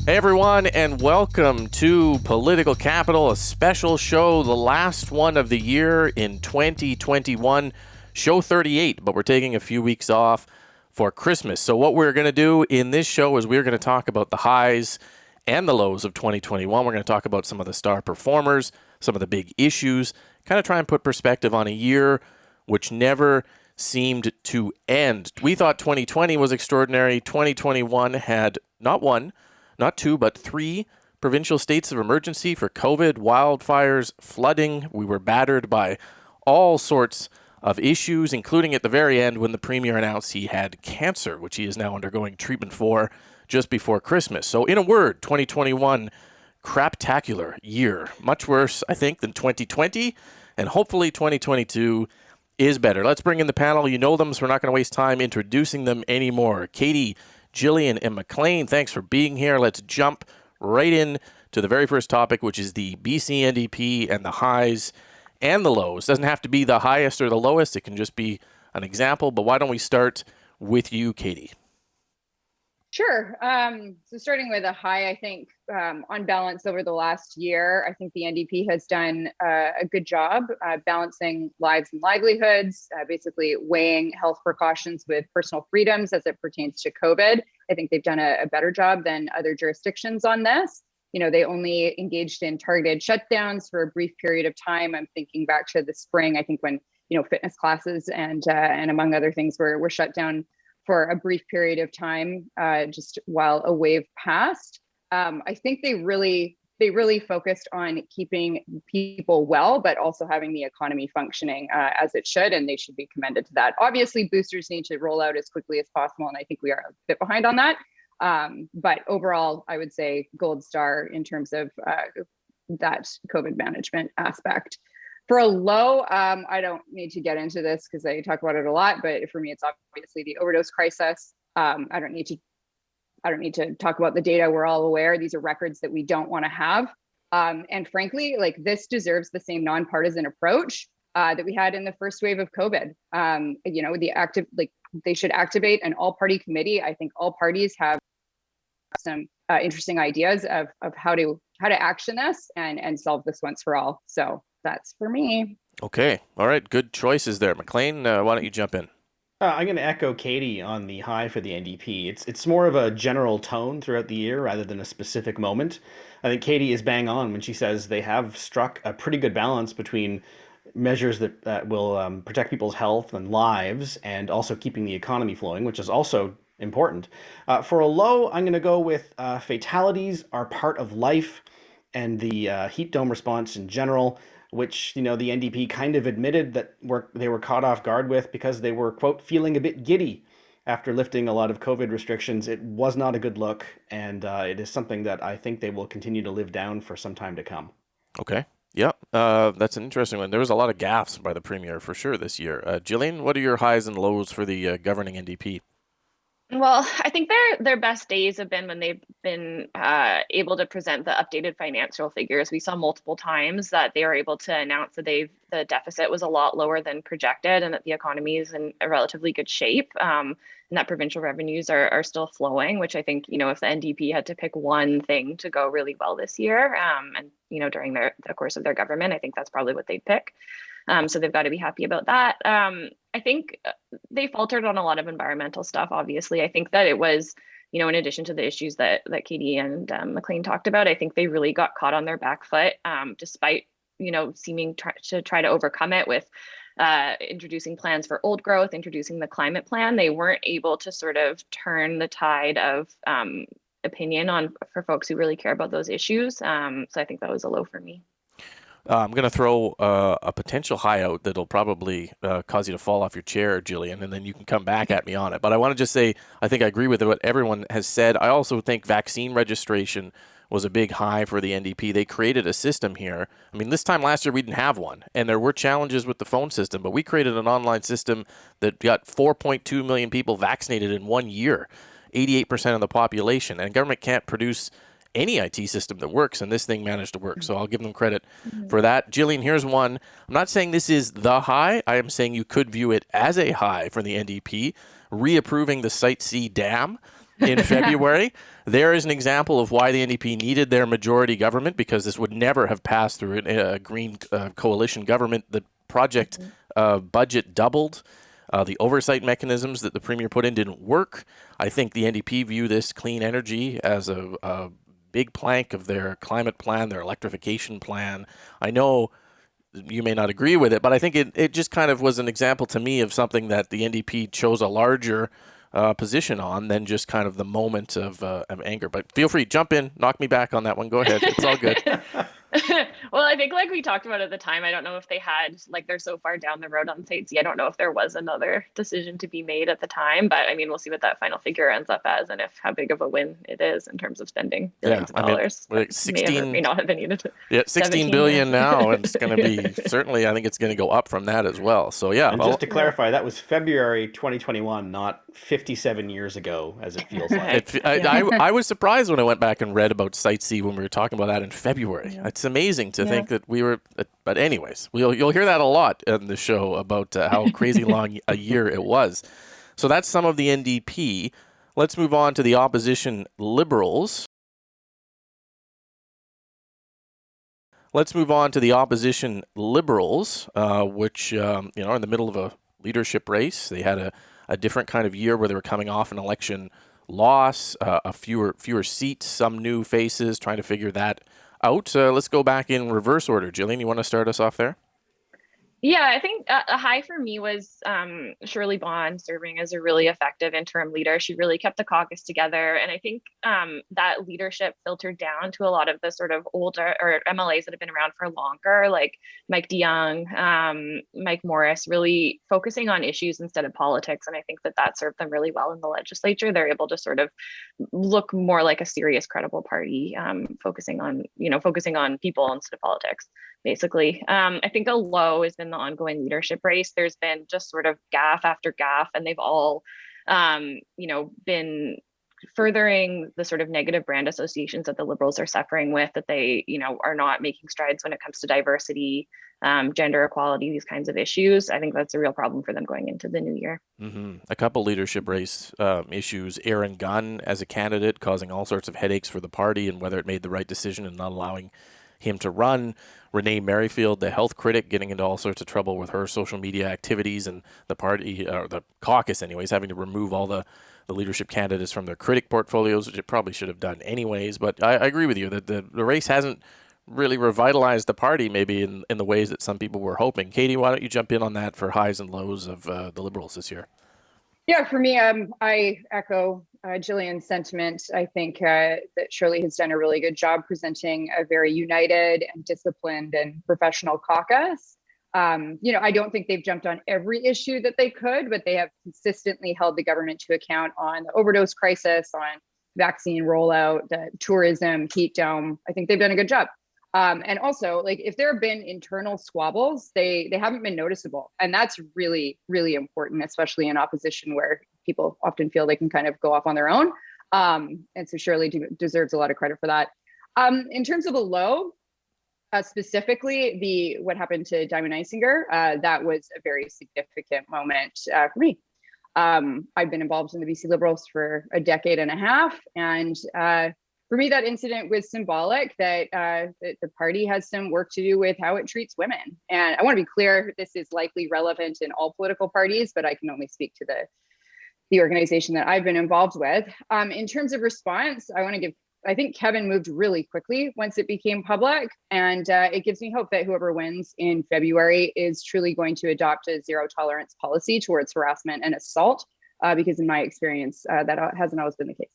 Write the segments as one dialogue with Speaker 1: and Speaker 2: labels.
Speaker 1: Hey everyone, and welcome to Political Capital, a special show, the last one of the year in 2021, show 38, but we're taking a few weeks off for Christmas. So what we're going to do in this show is we're going to talk about the highs and the lows of 2021. We're going to talk about some of the star performers, some of the big issues, kind of try and put perspective on a year which never seemed to end. We thought 2020 was extraordinary. 2021 had not one, not two, but three provincial states of emergency for COVID, wildfires, flooding. We were battered by all sorts of issues, including at the very end when the Premier announced he had cancer, which he is now undergoing treatment for just before Christmas. So in a word, 2021, craptacular year. Much worse, I think, than 2020, and hopefully 2022 is better. Let's bring in the panel. You know them, so we're not going to waste time introducing them anymore. Katy, Jillian, and Maclean, thanks for being here. Let's jump right in to the very first topic, which is the BC NDP and the highs and the lows. Doesn't have to be the highest or the lowest. It can just be an example. But why don't we start with you, Katy?
Speaker 2: Sure. So starting with a high, I think on balance over the last year, I think the NDP has done a good job balancing lives and livelihoods, basically weighing health precautions with personal freedoms as it pertains to COVID. I think they've done a better job than other jurisdictions on this. You know, they only engaged in targeted shutdowns for a brief period of time. I'm thinking back to the spring, I think when, fitness classes and among other things were shut down for a brief period of time, just while a wave passed. I think they really focused on keeping people well, but also having the economy functioning as it should, and they should be commended to that. Obviously, boosters need to roll out as quickly as possible, and I think we are a bit behind on that. But overall, I would say gold star in terms of that COVID management aspect. For a low, I don't need to get into this because I talk about it a lot, but for me, it's obviously the overdose crisis. I don't need to talk about the data. We're all aware these are records that we don't want to have. And frankly, like this deserves the same nonpartisan approach that we had in the first wave of COVID. They should activate an all-party committee. I think all parties have some interesting ideas of how to action this and solve this once for all. So that's for me.
Speaker 1: Okay. All right. Good choices there. Maclean, why don't you jump in?
Speaker 3: I'm going to echo Katy on the high for the NDP. It's more of a general tone throughout the year rather than a specific moment. I think Katy is bang on when she says they have struck a pretty good balance between measures that will protect people's health and lives and also keeping the economy flowing, which is also important. For a low, I'm going to go with fatalities are part of life and the heat dome response in general, which, the NDP kind of admitted that they were caught off guard with because they were, quote, feeling a bit giddy after lifting a lot of COVID restrictions. It was not a good look, and it is something that I think they will continue to live down for some time to come.
Speaker 1: Okay. Yeah, that's an interesting one. There was a lot of gaffes by the Premier for sure this year. Jillian, what are your highs and lows for the governing NDP?
Speaker 4: Well, I think their best days have been when they've been able to present the updated financial figures. We saw multiple times that they were able to announce that the deficit was a lot lower than projected and that the economy is in a relatively good shape, and that provincial revenues are still flowing, which I think, if the NDP had to pick one thing to go really well this year, and during the course of their government, I think that's probably what they'd pick. So they've got to be happy about that. I think they faltered on a lot of environmental stuff, obviously. I think that it was, in addition to the issues that Katy and Maclean talked about, I think they really got caught on their back foot, despite, seeming to try to overcome it with introducing plans for old growth, introducing the climate plan. They weren't able to sort of turn the tide of opinion for folks who really care about those issues. So I think that was a low for me.
Speaker 1: I'm going to throw a potential high out that'll probably cause you to fall off your chair, Jillian, and then you can come back at me on it. But I want to just say, I think I agree with what everyone has said. I also think vaccine registration was a big high for the NDP. They created a system here. I mean, this time last year, we didn't have one, and there were challenges with the phone system, but we created an online system that got 4.2 million people vaccinated in 1 year, 88% of the population, and government can't produce any IT system that works, and this thing managed to work. So I'll give them credit for that. Jillian, here's one. I'm not saying this is the high. I am saying you could view it as a high for the NDP, reapproving the Site C dam. in February. There is an example of why the NDP needed their majority government, because this would never have passed through a Green coalition government. The project budget doubled. The oversight mechanisms that the Premier put in didn't work. I think the NDP view this clean energy as a big plank of their climate plan, their electrification plan. I know you may not agree with it, but I think it just kind of was an example to me of something that the NDP chose a larger position on than just kind of the moment of anger. But feel free, jump in, knock me back on that one. Go ahead. It's all good.
Speaker 4: Well, I think like we talked about at the time, I don't know if they had, like they're so far down the road on Site C, I don't know if there was another decision to be made at the time, but I mean, we'll see what that final figure ends up as and if how big of a win it is in terms of spending billions of dollars.
Speaker 1: Like 16,
Speaker 4: may not have been needed.
Speaker 1: Yeah, 16 billion now, and it's going to be, certainly, I think it's going to go up from that as well. So yeah.
Speaker 3: And just to clarify, that was February 2021, not 57 years ago, as it feels like.
Speaker 1: I was surprised when I went back and read about Site C when we were talking about that in February. Yeah. It's amazing to think that we were, but anyways, you'll hear that a lot in the show about how crazy long a year it was. So that's some of the NDP. Let's move on to the opposition Liberals. Which, are in the middle of a leadership race. They had a different kind of year where they were coming off an election loss, fewer seats, some new faces, trying to figure that out. Let's go back in reverse order. Jillian, you want to start us off there?
Speaker 4: Yeah, I think a high for me was Shirley Bond serving as a really effective interim leader. She really kept the caucus together. And I think that leadership filtered down to a lot of the sort of older or MLAs that have been around for longer, like Mike DeYoung, Mike Morris, really focusing on issues instead of politics. And I think that served them really well in the legislature. They're able to sort of look more like a serious, credible party, focusing on people instead of politics, basically. I think a low has been the ongoing leadership race. There's been just sort of gaffe after gaffe, and they've all, been furthering the sort of negative brand associations that the Liberals are suffering with, that they, are not making strides when it comes to diversity, gender equality, these kinds of issues. I think that's a real problem for them going into the new year.
Speaker 1: Mm-hmm. A couple leadership race issues. Aaron Gunn as a candidate causing all sorts of headaches for the party, and whether it made the right decision in not allowing him to run. Katy Merrifield, the health critic, getting into all sorts of trouble with her social media activities, and the party, or the caucus anyways, having to remove all the leadership candidates from their critic portfolios, which it probably should have done anyways. But I agree with you that the race hasn't really revitalized the party maybe in the ways that some people were hoping. Katy, why don't you jump in on that for highs and lows of the Liberals this year?
Speaker 2: Yeah, for me, I echo Jillian's sentiment. I think that Shirley has done a really good job presenting a very united and disciplined and professional caucus. I don't think they've jumped on every issue that they could, but they have consistently held the government to account on the overdose crisis, on vaccine rollout, tourism, heat dome. I think they've done a good job. And also, like, if there have been internal squabbles, they haven't been noticeable. And that's really, really important, especially in opposition where people often feel they can kind of go off on their own. And so Shirley deserves a lot of credit for that. In terms of the low, specifically what happened to Diamond Isinger, that was a very significant moment for me. I've been involved in the BC Liberals for a decade and a half, and for me, that incident was symbolic that the party has some work to do with how it treats women. And I want to be clear, this is likely relevant in all political parties, but I can only speak to the organization that I've been involved with. In terms of response, I think Kevin moved really quickly once it became public. And it gives me hope that whoever wins in February is truly going to adopt a zero tolerance policy towards harassment and assault, because in my experience, that hasn't always been the case.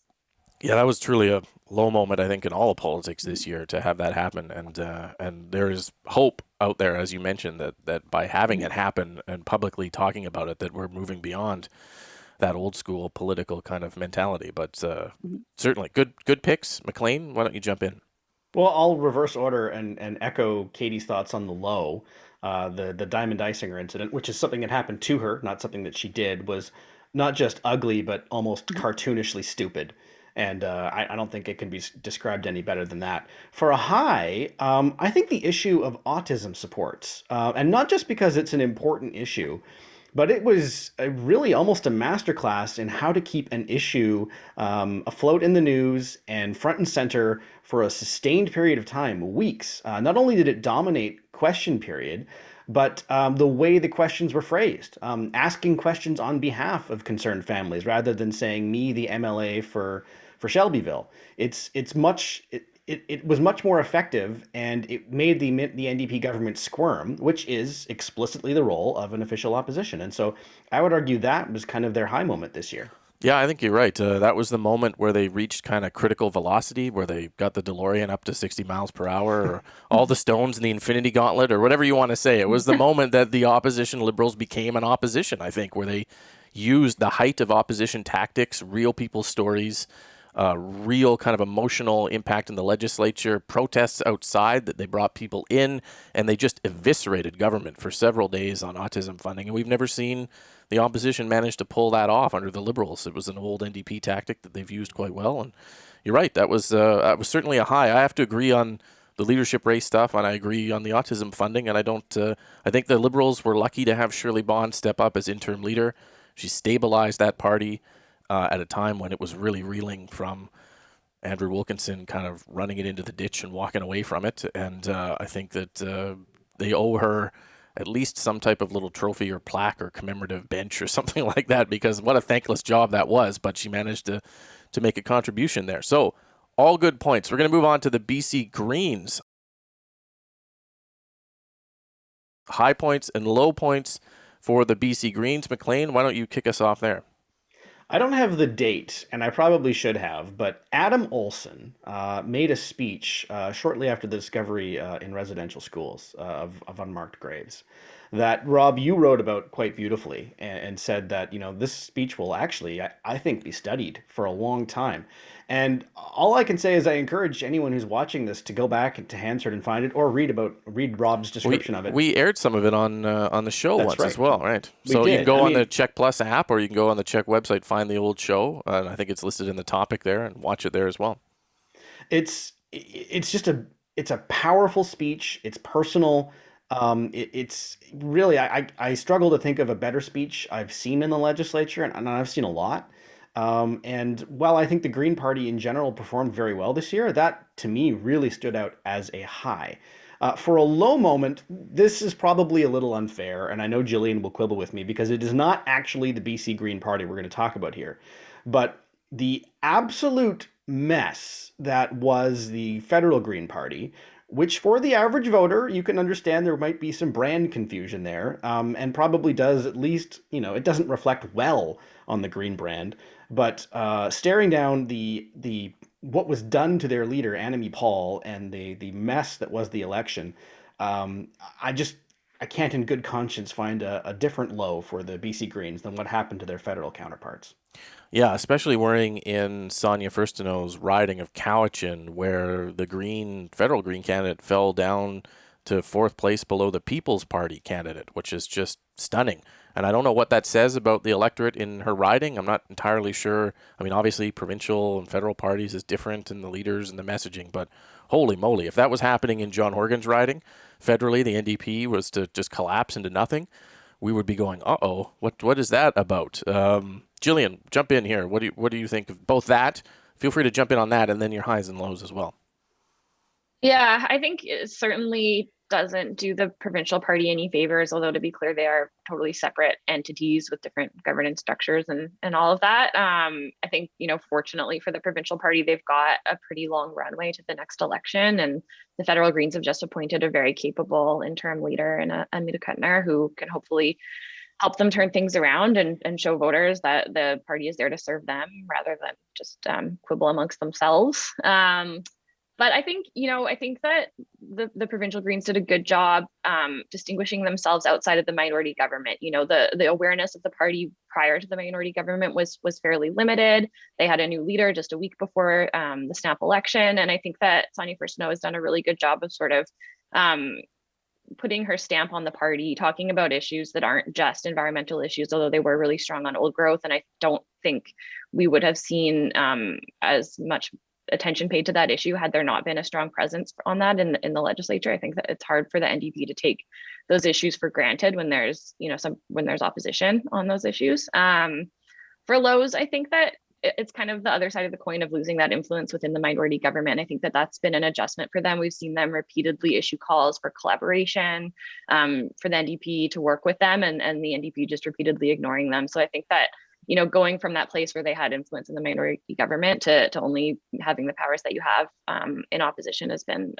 Speaker 1: Yeah, that was truly a low moment, I think, in all of politics this year to have that happen. And there is hope out there, as you mentioned, that by having it happen and publicly talking about it, that we're moving beyond that old school political kind of mentality. But certainly good picks. Maclean, why don't you jump in?
Speaker 3: Well, I'll reverse order and echo Katy's thoughts on the low. The Diamond Isinger incident, which is something that happened to her, not something that she did, was not just ugly, but almost cartoonishly stupid. And I don't think it can be described any better than that. For a high, I think the issue of autism supports, and not just because it's an important issue, But it was really almost a masterclass in how to keep an issue afloat in the news and front and center for a sustained period of time, weeks. Not only did it dominate question period, but the way the questions were phrased, asking questions on behalf of concerned families rather than saying me, the MLA for Shelbyville. It's much. It was much more effective, and it made the NDP government squirm, which is explicitly the role of an official opposition. And so I would argue that was kind of their high moment this year.
Speaker 1: Yeah, I think you're right. That was the moment where they reached kind of critical velocity, where they got the DeLorean up to 60 miles per hour, or all the stones in the Infinity Gauntlet, or whatever you want to say. It was the moment that the opposition Liberals became an opposition, I think, where they used the height of opposition tactics, real people's stories, real kind of emotional impact in the legislature, protests outside that they brought people in, and they just eviscerated government for several days on autism funding. And we've never seen the opposition manage to pull that off under the Liberals. It was an old NDP tactic that they've used quite well. And you're right, that was certainly a high. I have to agree on the leadership race stuff, and I agree on the autism funding. And I think the Liberals were lucky to have Shirley Bond step up as interim leader. She stabilized that party at a time when it was really reeling from Andrew Wilkinson kind of running it into the ditch and walking away from it. And I think that they owe her at least some type of little trophy or plaque or commemorative bench or something like that, because what a thankless job that was. But she managed to make a contribution there. So all good points. We're going to move on to the BC Greens. High points and low points for the BC Greens. Maclean, why don't you kick us off there?
Speaker 3: I don't have the date, and I probably should have, but Adam Olsen made a speech shortly after the discovery in residential schools of unmarked graves that, Rob, you wrote about quite beautifully, and said that, this speech will actually, I think, be studied for a long time. And all I can say is I encourage anyone who's watching this to go back to Hansard and find it, or read Rob's description of it.
Speaker 1: We aired some of it on the show once as well, right? So you can go on the Check Plus app, or you can go on the Check website, find the old show. I think it's listed in the topic there, and watch it there as well.
Speaker 3: It's a powerful speech. It's personal. It's really, I struggle to think of a better speech I've seen in the legislature, and I've seen a lot. And while I think the Green Party in general performed very well this year, that to me really stood out as a high. For a low moment, this is probably a little unfair, and I know Jillian will quibble with me because it is not actually the BC Green Party we're going to talk about here. But the absolute mess that was the federal Green Party, which for the average voter, you can understand there might be some brand confusion there, and probably does, at least, it doesn't reflect well on the Green brand. But staring down the what was done to their leader, Annamie Paul, and the mess that was the election, I can't in good conscience find a different low for the BC Greens than what happened to their federal counterparts.
Speaker 1: Yeah, especially worrying in Sonia Furstenau's riding of Cowichan, where the federal Green candidate fell down to fourth place below the People's Party candidate, which is just stunning. And I don't know what that says about the electorate in her riding. I'm not entirely sure. I mean, obviously, provincial and federal parties is different in the leaders and the messaging, but holy moly, if that was happening in John Horgan's riding, federally, the NDP was to just collapse into nothing, we would be going, uh-oh, what is that about? Jillian, jump in here. What do you think of both that? Feel free to jump in on that, and then your highs and lows as well.
Speaker 4: Yeah, I think it certainly doesn't do the provincial party any favors, although to be clear, they are totally separate entities with different governance structures and all of that. I think, fortunately for the provincial party, they've got a pretty long runway to the next election, and the federal Greens have just appointed a very capable interim leader in Anita Kuttner, who can hopefully help them turn things around and show voters that the party is there to serve them rather than just quibble amongst themselves. But I think, that the provincial Greens did a good job distinguishing themselves outside of the minority government. The awareness of the party prior to the minority government was fairly limited. They had a new leader just a week before the snap election. And I think that Sonia Furstenau has done a really good job of sort of putting her stamp on the party, talking about issues that aren't just environmental issues, although they were really strong on old growth. And I don't think we would have seen as much attention paid to that issue had there not been a strong presence on that in the legislature. I think that it's hard for the NDP to take those issues for granted when there's, when there's opposition on those issues. For Lowe's, I think that it's kind of the other side of the coin of losing that influence within the minority government. I think that that's been an adjustment for them. We've seen them repeatedly issue calls for collaboration, for the NDP to work with them, and the NDP just repeatedly ignoring them. So I think that, going from that place where they had influence in the minority government to only having the powers that you have in opposition has been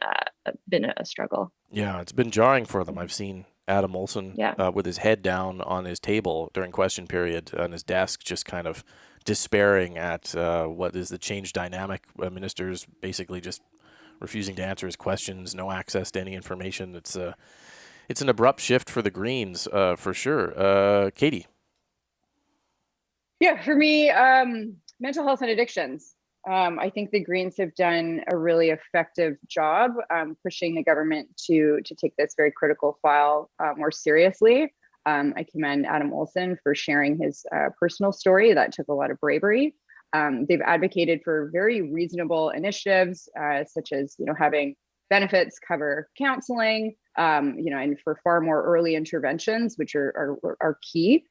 Speaker 4: a struggle.
Speaker 1: Yeah, it's been jarring for them. I've seen Adam Olsen with his head down on his table during question period on his desk, just kind of despairing at what is the change dynamic. Ministers basically just refusing to answer his questions, no access to any information. It's an abrupt shift for the Greens, for sure. Katy.
Speaker 2: Yeah, for me, mental health and addictions. I think the Greens have done a really effective job pushing the government to take this very critical file more seriously. I commend Adam Olsen for sharing his personal story. That took a lot of bravery. They've advocated for very reasonable initiatives, such as having benefits cover counseling, and for far more early interventions, which are key.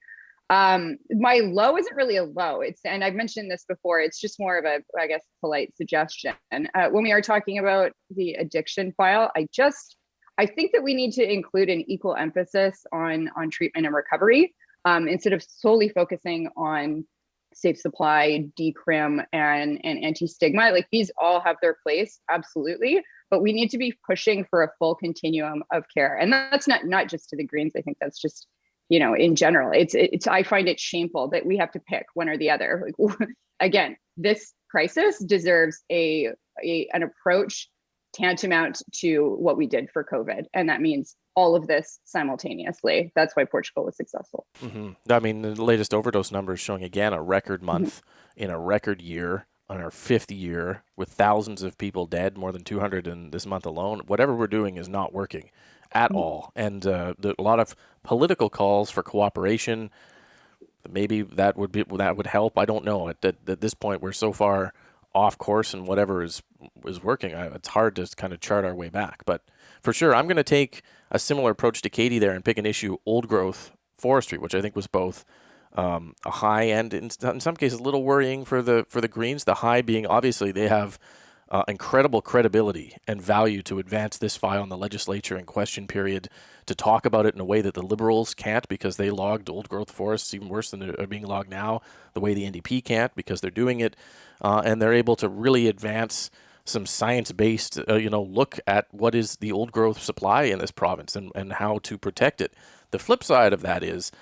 Speaker 2: My low isn't really a low. And I've mentioned this before, it's just more of a, I guess, polite suggestion. When we are talking about the addiction file, I think that we need to include an equal emphasis on treatment and recovery, instead of solely focusing on safe supply, decrim, and anti-stigma. Like, these all have their place, absolutely, but we need to be pushing for a full continuum of care. And that's not just to the Greens. I think that's just, in general, it's I find it shameful that we have to pick one or the other. Like, again, this crisis deserves an approach tantamount to what we did for COVID. And that means all of this simultaneously. That's why Portugal was successful.
Speaker 1: Mm-hmm. I mean, the latest overdose numbers showing, again, a record month in a record year, on our 5th year, with thousands of people dead, more than 200 in this month alone. Whatever we're doing is not working at all. And a lot of political calls for cooperation, maybe that would help. I don't know. At this point, we're so far off course, and whatever is working, it's hard to kind of chart our way back. But for sure, I'm going to take a similar approach to Katy there and pick an issue, old growth forestry, which I think was both a high and in some cases a little worrying for the Greens. The high being, obviously, they have incredible credibility and value to advance this file in the legislature in question period, to talk about it in a way that the Liberals can't, because they logged old growth forests even worse than are being logged now, the way the NDP can't because they're doing it, and they're able to really advance some science-based look at what is the old growth supply in this province and how to protect it. The flip side of that is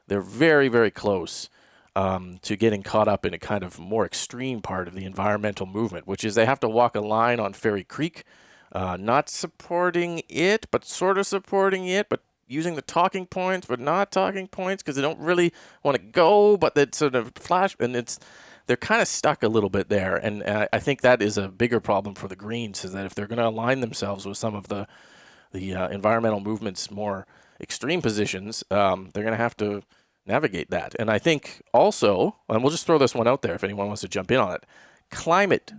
Speaker 1: they're very, very close to getting caught up in a kind of more extreme part of the environmental movement, which is they have to walk a line on Fairy Creek, not supporting it, but sort of supporting it, but using the talking points, but not talking points, because they don't really want to go, but that sort of flash, and they're kind of stuck a little bit there. And I think that is a bigger problem for the Greens, is that if they're going to align themselves with some of the environmental movement's more extreme positions, they're going to have to navigate that. And I think also, and we'll just throw this one out there if anyone wants to jump in on it, climate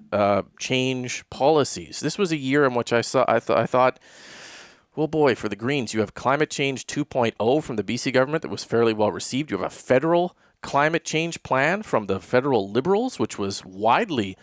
Speaker 1: change policies. This was a year in which I thought, well, boy, for the Greens, you have climate change 2.0 from the BC government that was fairly well received. You have a federal climate change plan from the federal Liberals, which was widely,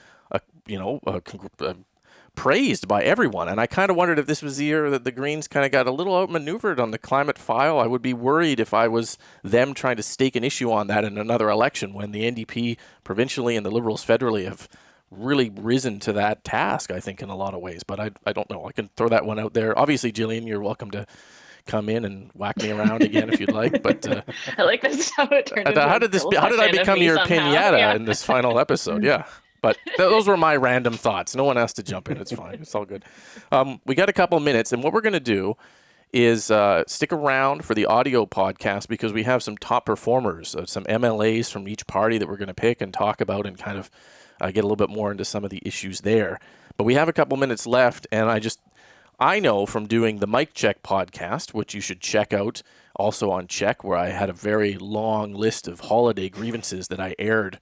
Speaker 1: praised by everyone. And I kind of wondered if this was the year that the Greens kind of got a little outmaneuvered on the climate file. I would be worried if I was them trying to stake an issue on that in another election, when the NDP provincially and the Liberals federally have really risen to that task, I think, in a lot of ways. But I don't know. I can throw that one out there. Obviously, Jillian, you're welcome to come in and whack me around again if you'd like. But
Speaker 4: I like this how it turned into
Speaker 1: how did I become your pinata in this final episode? Yeah. But those were my random thoughts. No one has to jump in. It's fine. It's all good. We got a couple minutes, and what we're going to do is stick around for the audio podcast, because we have some top performers, some MLAs from each party that we're going to pick and talk about, and kind of get a little bit more into some of the issues there. But we have a couple minutes left, and I know from doing the Mic Check podcast, which you should check out also on Check, where I had a very long list of holiday grievances that I aired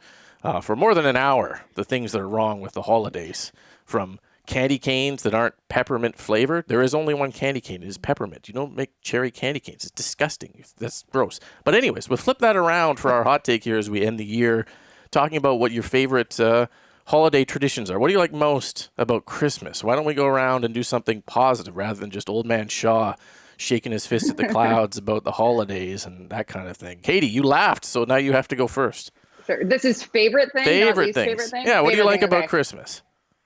Speaker 1: for more than an hour the things that are wrong with the holidays, from candy canes that aren't peppermint flavored. There is only one candy cane. It is peppermint. You don't make cherry candy canes. It's disgusting. That's gross. But anyways, we'll flip that around for our hot take here as we end the year, talking about what your favorite holiday traditions are. What do you like most about Christmas? Why don't we go around and do something positive rather than just old man Shaw shaking his fist at the clouds about the holidays and that kind of thing? Katie, you laughed, so now you have to go first.
Speaker 2: Sure. This is favorite thing, not least favorite thing?
Speaker 1: Yeah, what do you like about
Speaker 2: okay.
Speaker 1: Christmas?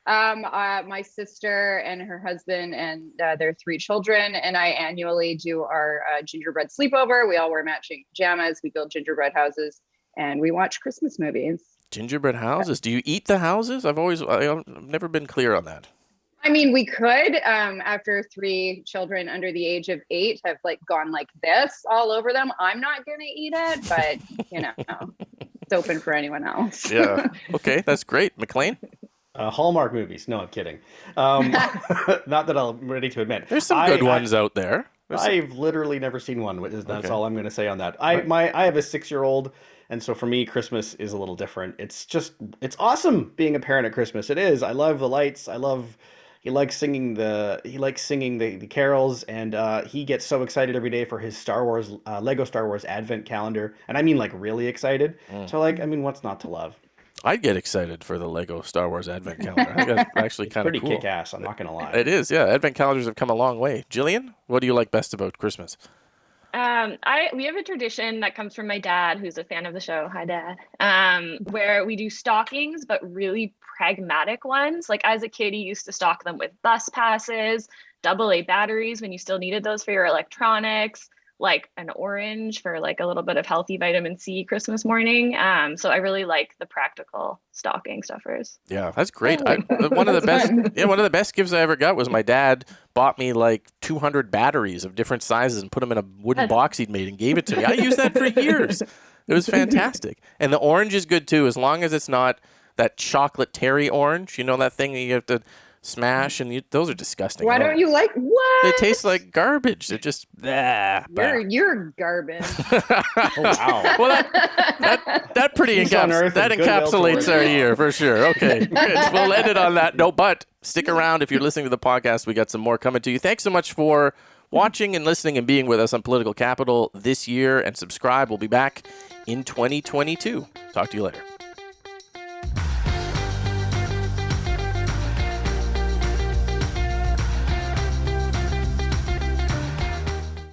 Speaker 2: My sister and her husband and their 3 children and I annually do our gingerbread sleepover. We all wear matching pajamas. We build gingerbread houses and we watch Christmas movies.
Speaker 1: Gingerbread houses? Do you eat the houses? I've never been clear on that.
Speaker 2: I mean, we could, after 3 children under the age of 8 have gone like this all over them. I'm not going to eat it, but it's open for anyone else.
Speaker 1: Yeah. Okay. That's great. Maclean?
Speaker 3: Hallmark movies. No, I'm kidding. Not that I'm ready to admit.
Speaker 1: There's some good ones out there.
Speaker 3: I've literally never seen one. That's all I'm going to say on that. I have a 6-year-old, and so for me, Christmas is a little different. It's awesome being a parent at Christmas. It is. I love the lights. He likes singing the carols, and he gets so excited every day for his Lego Star Wars Advent calendar, and I mean really excited. So what's not to love?
Speaker 1: I'd get excited for the Lego Star Wars Advent calendar. I think that's actually kind of cool.
Speaker 3: Pretty kick-ass, I'm not going to lie.
Speaker 1: It is, yeah. Advent calendars have come a long way. Jillian, what do you like best about Christmas?
Speaker 4: We have a tradition that comes from my dad, who's a fan of the show. Hi, Dad. Where we do stockings, but really pragmatic ones. Like as a kid, he used to stock them with bus passes, AA batteries when you still needed those for your electronics, like an orange for a little bit of healthy vitamin C Christmas morning. So I really like the practical stocking stuffers.
Speaker 1: Yeah, that's great. One of the best gifts I ever got was my dad bought me 200 batteries of different sizes and put them in a wooden box he'd made and gave it to me. I used that for years. It was fantastic. And the orange is good too, as long as it's not that chocolate terry orange. You know that thing that you have to smash, and those are disgusting.
Speaker 2: Why don't you like what?
Speaker 1: They taste like garbage. They're just
Speaker 2: You're garbage.
Speaker 3: Oh, wow.
Speaker 1: Well, that encapsulates our year for sure. Okay, good. We'll end it on that note. But stick around if you're listening to the podcast. We got some more coming to you. Thanks so much for watching and listening and being with us on Political Capital this year. And subscribe. We'll be back in 2022. Talk to you later.